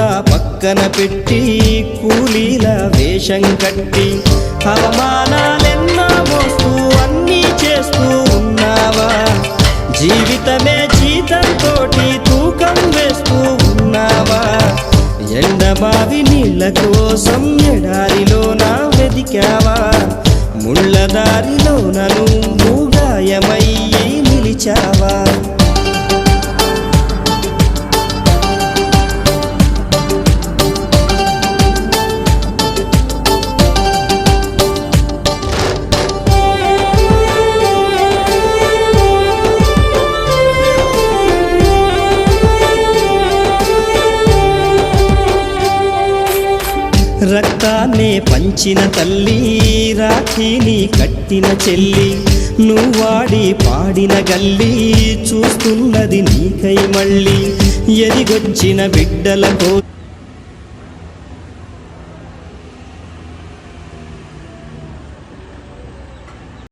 అంతా పక్కన పెట్టి కూలీల వేషం కట్టి అవమానాలెన్నో మోస్తూ అన్నీ చేస్తూ ఉన్నావా? జీవితమే జీతంతోటి తూకం వేస్తూ ఉన్నావా? ఎండమావి నీళ్ళ కోసం ఎడారిలోన వెదికావా? ముళ్ళదారిలోన నువ్వు గాయమయ్యి నిలిచావా? రక్తాన్నే పంచిన తల్లి, రాఖీని కట్టిన చెల్లి, నువ్వాడి పాడిన గల్లి చూస్తున్నది నీకై మళ్ళీ. ఎదిగొచ్చిన బిడ్డలకో